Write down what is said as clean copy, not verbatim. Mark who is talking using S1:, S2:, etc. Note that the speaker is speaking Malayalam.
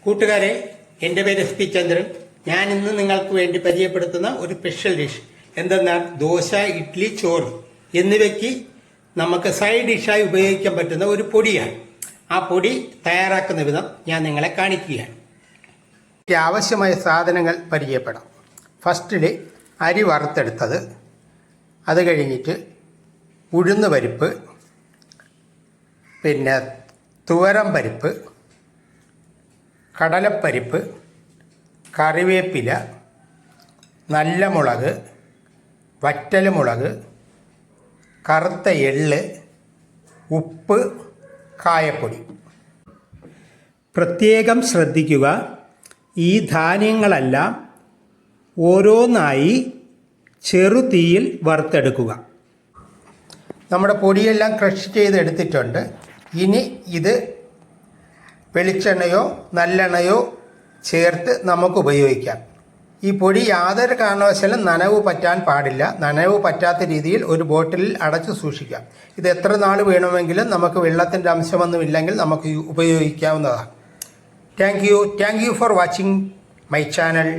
S1: കൂട്ടുകാരെ, എൻ്റെ പേര് എസ് പി ചന്ദ്രൻ. ഞാൻ ഇന്ന് നിങ്ങൾക്ക് വേണ്ടി പരിചയപ്പെടുത്തുന്ന ഒരു സ്പെഷ്യൽ ഡിഷ് എന്തെന്നാൽ ദോശ, ഇഡ്ഡലി, ചോറ് എന്നിവയ്ക്ക് നമുക്ക് സൈഡ് ഡിഷായി ഉപയോഗിക്കാൻ പറ്റുന്ന ഒരു പൊടിയാണ്. ആ പൊടി തയ്യാറാക്കുന്ന വിധം ഞാൻ നിങ്ങളെ കാണിക്കുകയാണ്. ആവശ്യമായ സാധനങ്ങൾ പരിചയപ്പെടാം. ഫസ്റ്റിൽ അരി വറുത്തെടുത്തത്, അത് കഴിഞ്ഞിട്ട് ഉഴുന്ന് പരിപ്പ്, പിന്നെ തുവരം പരിപ്പ്, കടലപ്പരിപ്പ്, കറിവേപ്പില, നല്ല മുളക്, വറ്റൽമുളക്, കറുത്ത എള്ള്, ഉപ്പ്, കായപ്പൊടി. പ്രത്യേകം ശ്രദ്ധിക്കുക, ഈ ധാന്യങ്ങളെല്ലാം ഓരോന്നായി ചെറുതീയിൽ വറുത്തെടുക്കുക. നമ്മുടെ പൊടിയെല്ലാം ക്രഷ് ചെയ്തെടുത്തിട്ടുണ്ട്. ഇനി ഇത് വെളിച്ചെണ്ണയോ നല്ലെണ്ണയോ ചേർത്ത് നമുക്ക് ഉപയോഗിക്കാം. ഈ പൊടി യാതൊരു കാരണവശാലും നനവ് പറ്റാൻ പാടില്ല. നനവ് പറ്റാത്ത രീതിയിൽ ഒരു ബോട്ടിലിൽ അടച്ചു സൂക്ഷിക്കാം. ഇത് എത്ര നാൾ വേണമെങ്കിലും നമുക്ക് വെള്ളത്തിൻ്റെ അംശമൊന്നുമില്ലെങ്കിൽ നമുക്ക് ഉപയോഗിക്കാവുന്നതാണ്. Thank you for watching my channel.